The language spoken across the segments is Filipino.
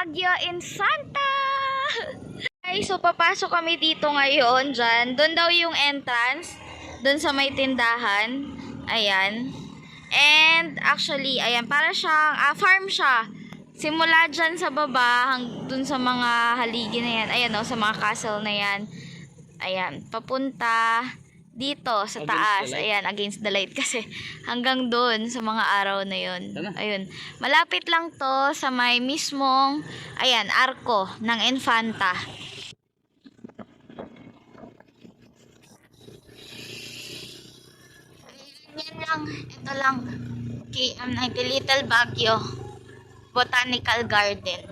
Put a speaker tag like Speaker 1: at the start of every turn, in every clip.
Speaker 1: Baguio Infanta! Ay, so papasok kami dito ngayon dyan. Doon daw yung entrance. Doon sa may tindahan. Ayan. And actually, ayan, para siyang farm siya. Simula dyan sa baba, dun sa mga haligi na yan. Ayan o, sa mga castle na yan. Ayan, papunta dito sa taas. Ayan, against the light kasi hanggang doon sa mga araw na yun. Ayun. Malapit lang to sa may mismong, ayan, arko ng Infanta. Yan lang, ito lang. KM90 Little Baguio Botanical Garden.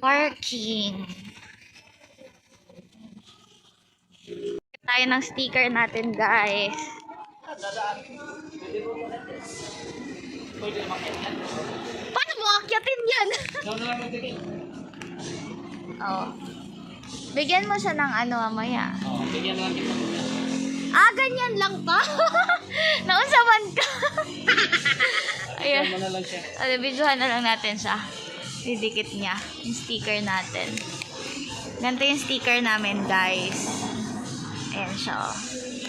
Speaker 1: Parking. Tayo ng sticker natin, guys. Paano mo akyatin yan? Oh. Bigyan mo siya ng ano mamaya.
Speaker 2: Oh, bigyan lang kita.
Speaker 1: Ganyan lang pa? Nausaman ka. Ayan.
Speaker 2: Mo na lang siya.
Speaker 1: Videohan na lang natin siya. Didikit niya yung sticker natin. Ganito yung sticker namin, guys. Ayan siya, oh.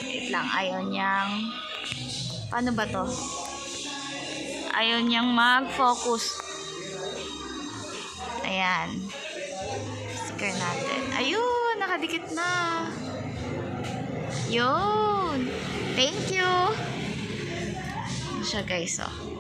Speaker 1: Wait lang, ayaw niyang... Paano ba to? Ayaw niyang mag-focus. Ayan. Sticker natin. Ayun, nakadikit na. Yun. Thank you. Ayan siya, guys, oh.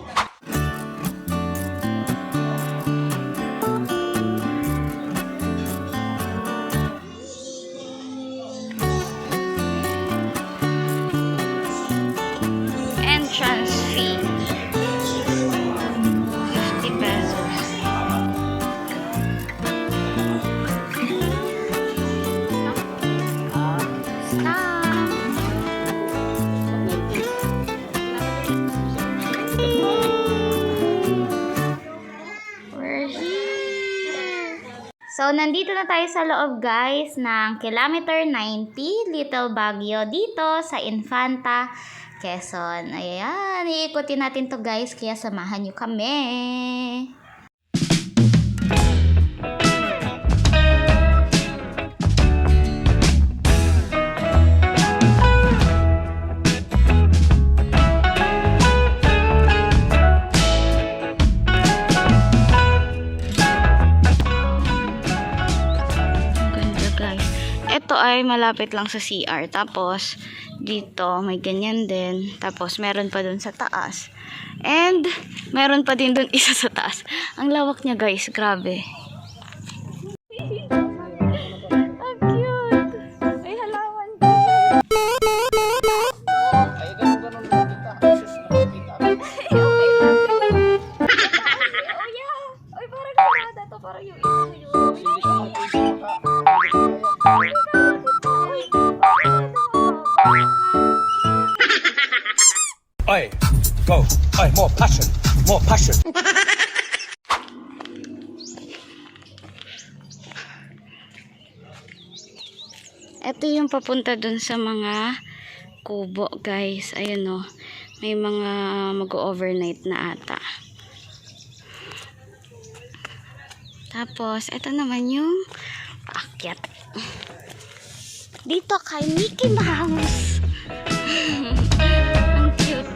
Speaker 1: Entrance fee 50 pesos. Stop. We're here. So, nandito na tayo sa loob, guys, ng kilometer 90 Little Baguio dito sa Infanta, Quezon. Ayan, iikutin natin to, guys, kaya samahan nyo kami. Ganda, guys. Ito ay malapit lang sa CR. Tapos, dito, may ganyan din. Tapos, meron pa dun sa taas. And, meron pa din dun isa sa taas. Ang lawak niya, guys. Grabe. Ang cute. May halaman din.
Speaker 2: Ay, ganun lang kita.
Speaker 1: Oh, yeah. Ay, parang sarada to. Parang yung ito yun.
Speaker 2: Oi, go. Oi, more passion. More passion.
Speaker 1: Ito yung papunta dun sa mga kubo, guys. Ayan o. May mga mag-overnight na ata. Tapos, ito naman yung paakyat. Dito kay Mickey Mouse. Ang cute.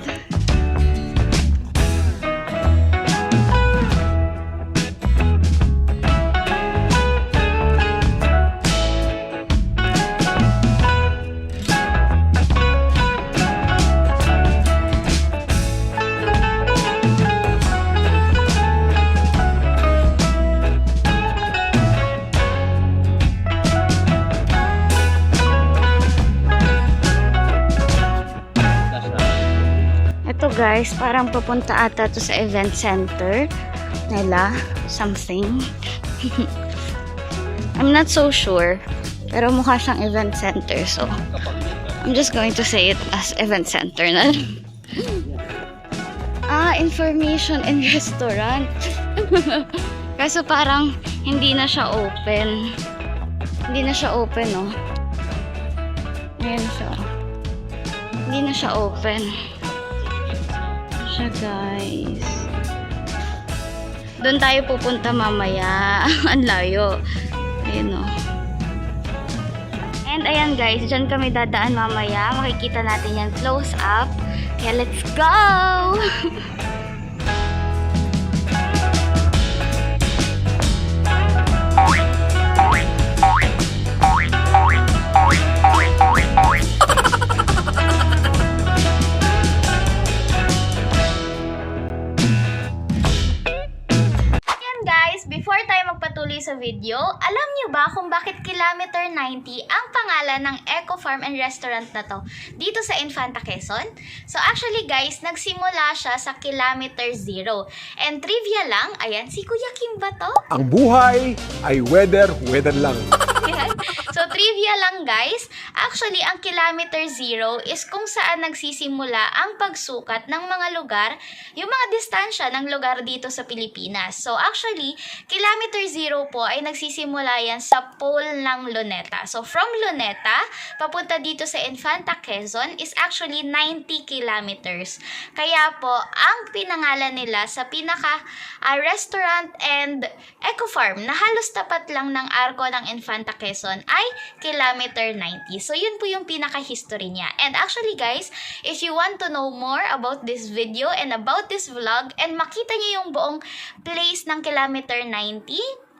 Speaker 1: Ito, guys, parang papunta ata to sa event center nila, something. I'm not so sure, pero mukha siyang event center, so I'm just going to say it as event center na. Information and restaurant. Kaso parang hindi na siya open. Hindi na siya open, oh. Ayan siya. Hindi na siya open. Siya, guys. Doon tayo pupunta mamaya. Ang layo. Ayun o. And ayan guys, dyan kami dadaan mamaya. Makikita natin yan close up. Kaya let's go! Guys, before tayo magpatuloy sa video, alam niyo ba kung bakit Kilometer 90 ang pangalan ng Eco Farm and Restaurant na to dito sa Infanta Quezon? So actually guys, nagsimula siya sa Kilometer 0. And trivia lang, ayan, si Kuya Kim ba to?
Speaker 3: Ang buhay ay weather lang.
Speaker 1: Ayan. So trivia lang guys, actually ang Kilometer 0 is kung saan nagsisimula ang pagsukat ng mga lugar, yung mga distansya ng lugar dito sa Pilipinas. So actually, Kilometer 0 po ay nagsisimula yan sa pole ng Luneta. So from Luneta, papunta dito sa Infanta Quezon is actually 90 kilometers. Kaya po, ang pinangalan nila sa pinaka restaurant and eco farm na halos tapat lang ng arko ng Infanta Quezon ay Kilometer 90. So yun po yung pinaka-history niya. And actually guys, if you want to know more about this video and about this vlog and makita niyo yung buong place ng Kilometer 90,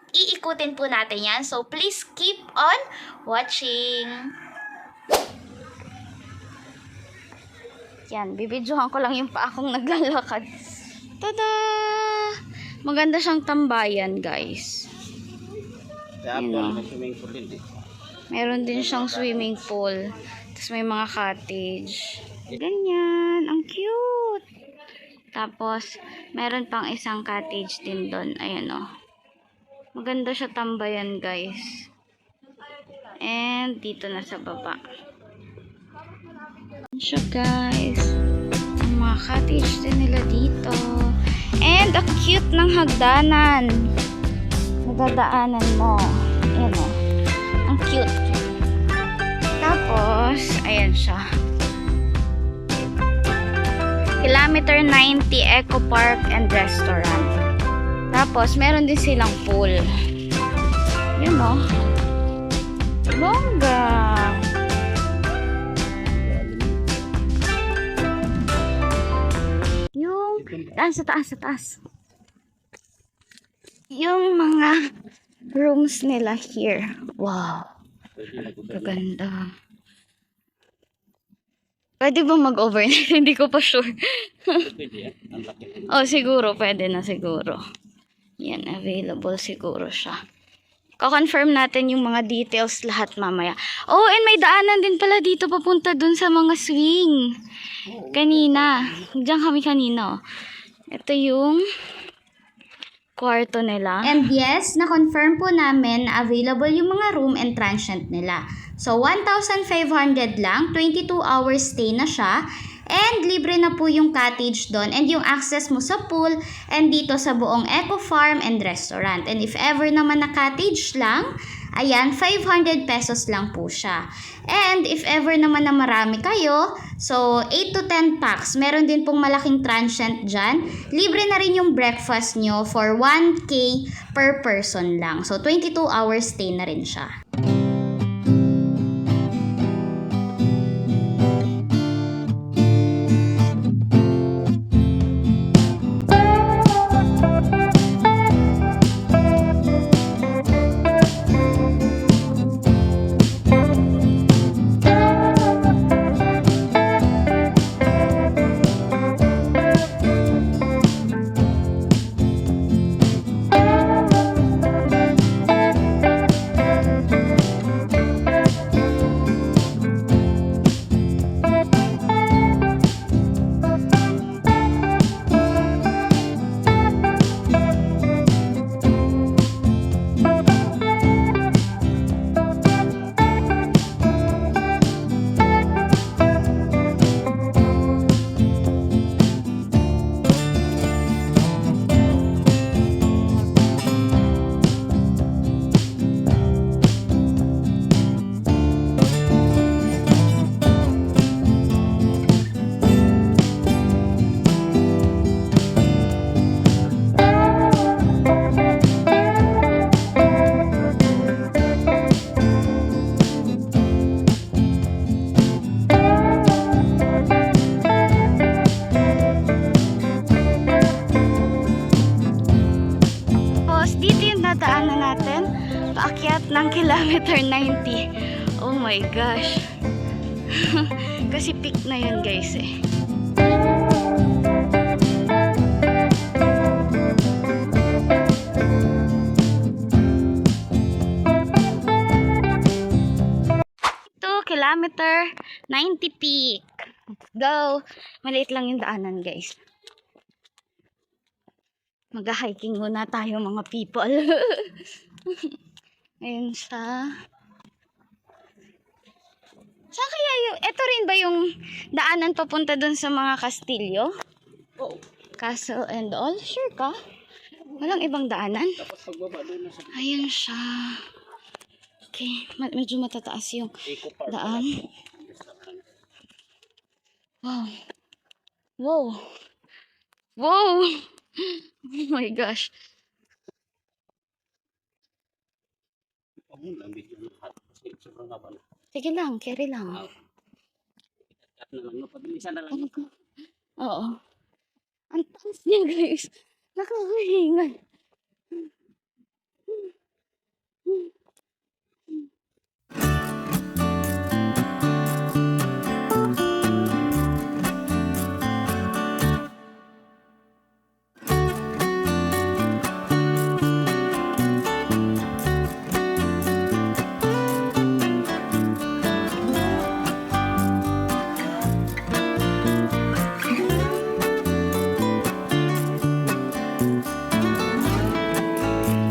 Speaker 1: iikutin po natin yan. So please keep on watching. Yan, bibidyohan ko lang yung pa akong naglalakad. Tada! Maganda siyang tambayan, guys. Meron din siyang swimming pool. Tapos may mga cottage. Ganyan. Ang cute. Tapos, meron pang isang cottage din doon. Ayan o. Maganda siya tambayan, guys. And, dito na sa baba. Ayan siya, guys. Ang mga cottage din nila dito. And, ang cute ng hagdanan. Nadadaanan mo. Ayan o. Ang cute. Tapos, ayan siya. Kilometer 90 Eco Park and Restaurant. Tapos, meron din silang pool. Yun o. Bongga. Yung, sa taas. Yung mga rooms nila here. Wow. Gaganda. Pwede ba mag-overnight? Hindi ko pa sure. Oh, siguro. Pwede na siguro. Yan, available siguro siya. Ko-confirm natin yung mga details lahat mamaya. Oh, and may daanan din pala dito papunta dun sa mga swing. Kanina. Diyan kami kanina. Ito yung kwarto nila. And yes, na-confirm po namin na available yung mga room and transient nila. So, 1,500 lang, 22 hours stay na siya, and libre na po yung cottage doon, and yung access mo sa pool, and dito sa buong eco farm and restaurant. And if ever naman na cottage lang, ayan, 500 pesos lang po siya. And if ever naman na marami kayo, so 8 to 10 packs, meron din pong malaking transient dyan. Libre na rin yung breakfast nyo for 1K per person lang. So 22 hours stay na rin siya. kilometer 90. Oh my gosh. Kasi peak na yun guys eh. Kilometer 90 peak. Let's go. Maliit lang yung daanan guys. Mag-hiking muna tayo mga people. Ayun siya. Saan kaya yung... Ito rin ba yung daanan papunta dun sa mga kastilyo?
Speaker 4: Oo.
Speaker 1: Castle and all? Sure ka? Walang ibang daanan?
Speaker 4: Tapos pagbaba doon na sa
Speaker 1: Ayun siya. Okay. Medyo matataas yung
Speaker 4: Eco Park.
Speaker 1: daan. Wow. Wow. Wow. Oh my gosh.
Speaker 4: Pahun lang video lahat. Kasi sobrang haba na.
Speaker 1: Sige lang, carry lang.
Speaker 4: Cut na lang, no? Pabilisan na lang.
Speaker 1: Ano ko? Oo. Ang taas niya guys. Nakakahingal.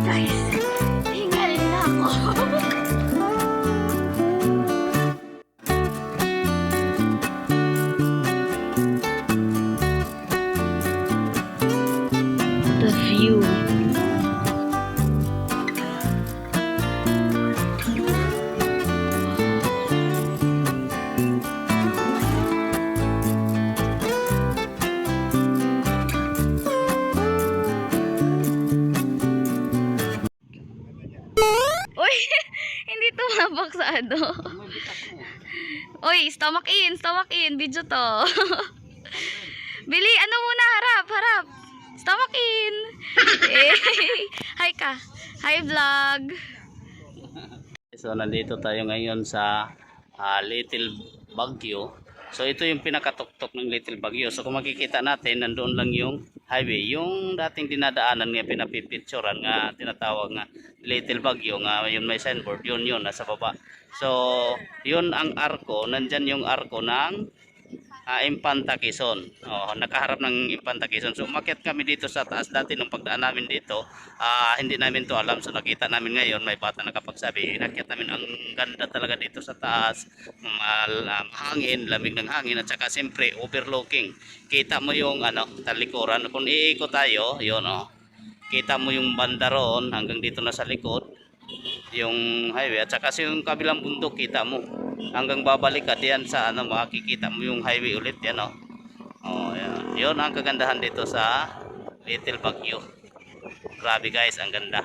Speaker 1: Guys, hingal na ako. The view. Uy, hindi tumabak sa ano. Uy, stomach in, video to. Bili, ano muna, harap. Stomach in. Eh, hi ka. Hi vlog.
Speaker 4: So, nandito tayo ngayon sa Little Baguio. So, ito yung pinakatuktok ng Little Baguio. So, kung makikita natin, nandoon lang yung highway. Yung dating dinadaanan nga, pinapipicturan nga, tinatawag nga Little Baguio nga, yun may signboard, yun, nasa baba. So, yun ang arko, nandyan yung arko ng Infanta Quezon. Oh, nakaharap ng Infanta Quezon. So umakyat kami dito sa taas dati nung pagdaan namin dito. Hindi namin to alam. So nakita namin ngayon, may bata nakapagsabi. Inakyat namin, ang ganda talaga dito sa taas. Hangin, lamig ng hangin at saka siyempre overlooking. Kita mo yung talikuran. Kung iikot tayo, yun oh. Kita mo yung banda roon hanggang dito na sa likod. Yung highway at saka yung kabilang bundok kita mo hanggang babalik ka diyan sa makikita mo yung highway ulit yan oh. Oh yan. Yun ang kagandahan dito sa Little Baguio. Grabe guys, ang ganda.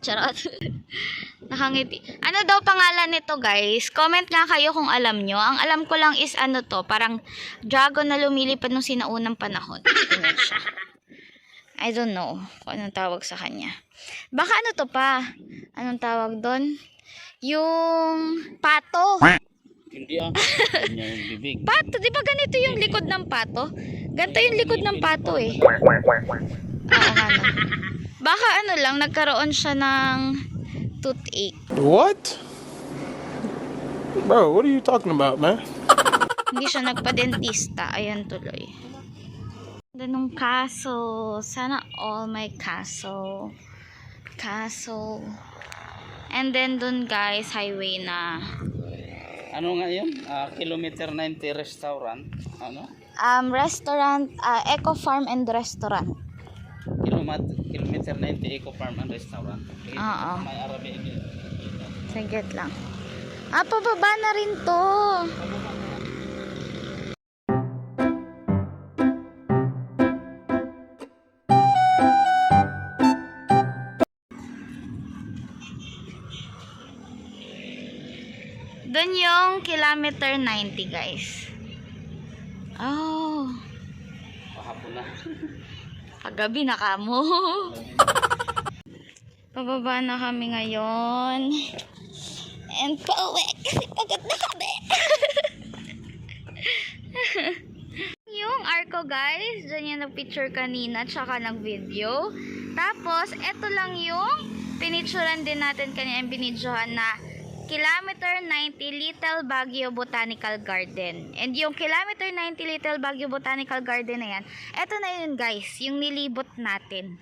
Speaker 1: Charot. Nakangiti. Ano daw pangalan nito, guys? Comment nga kayo kung alam nyo. Ang alam ko lang is ano to, parang dragon na lumilipad nung sinaunang panahon. Ano siya? I don't know kung anong tawag sa kanya. Baka ano to pa? Anong tawag doon? Yung pato.
Speaker 4: Hindi ah. Kanya yung bibig.
Speaker 1: Pato, di ba ganito yung likod ng pato? Ganito yung likod ng pato eh. Oo nga no. Baka ano lang, nagkaroon siya ng toothache.
Speaker 5: What? Bro, what are you talking about, man?
Speaker 1: Hindi siya nagpa-dentista. Ayan tuloy. Ganong kaso. Sana all may kaso. Kaso. And then dun guys, highway na.
Speaker 4: Ano nga yun? Kilometer 90 restaurant. Ano?
Speaker 1: Restaurant, Eco Farm and Restaurant.
Speaker 4: Kilometer 90 Eco Farm and Restaurant. Okay.
Speaker 1: Oo.
Speaker 4: May Arabic.
Speaker 1: Saglit lang. Pababa na rin to. Doon yung kilometer 90 guys. Oh.
Speaker 4: Pahapon na.
Speaker 1: Paggabi na kamo. Pababa na kami ngayon. And pauwi kasi pagod na kami. Yung arko guys, dyan yung nag-picture kanina tsaka nag-video. Tapos, eto lang yung pinicturean din natin kanina yung binidyohan na kilometer 90 Little Baguio Botanical Garden. And yung kilometer 90 Little Baguio Botanical Garden na yan, eto na yun guys, yung nilibot natin.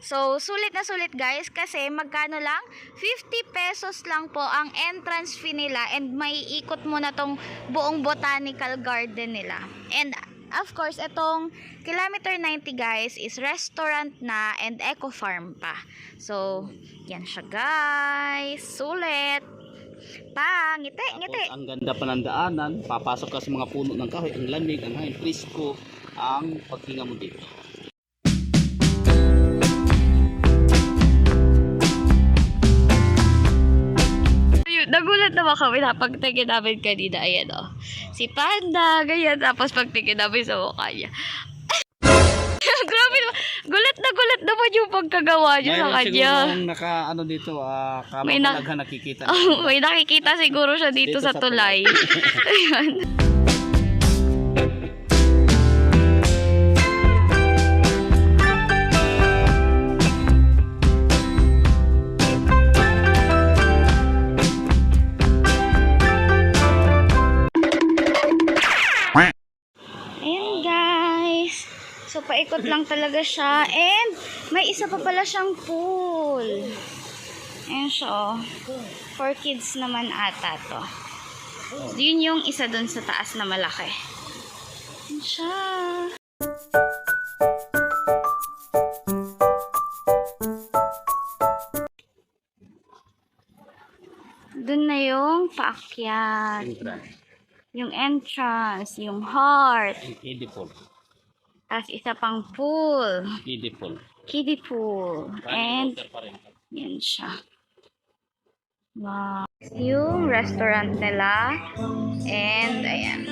Speaker 1: So, sulit na sulit guys kasi magkano lang? 50 pesos lang po ang entrance fee nila and may ikot mo na tong buong botanical garden nila. And of course, itong kilometer 90 guys is restaurant na and eco farm pa. So, yan siya guys. Sulit. Ngiti.
Speaker 4: Ang ganda pa ng daanan. Papasok ka sa mga puno ng kahoy. Ang lamig, ang hangin, presko. Ang paghinga mo dito.
Speaker 1: Nagulat naman kami na pagtingin namin kanina. Ayan o. Si Panda, ganyan. Tapos pagtingin namin sa mukha niya. Grabe naman. Gulat naman yung pagkagawa niya sa kanya.
Speaker 4: Mayroon naka dito,
Speaker 1: May na-
Speaker 4: kamapalaga nakikita.
Speaker 1: May nakikita siguro siya dito sa tulay. Ayan. Ayan guys. So paikot lang talaga siya. And may isa pa pala siyang pool. Ayan siya oh. For kids naman ata to. Yun yung isa dun sa taas na malaki. Ayan siya. Dun na yung paakyat. Yung entrance, yung heart.
Speaker 4: Kiddie pool.
Speaker 1: Tapos isa pang pool.
Speaker 4: Kiddie pool.
Speaker 1: Kiddie pool. And
Speaker 4: Water pa rin.
Speaker 1: yan siya. Wow. Yung restaurant nila. And ayan.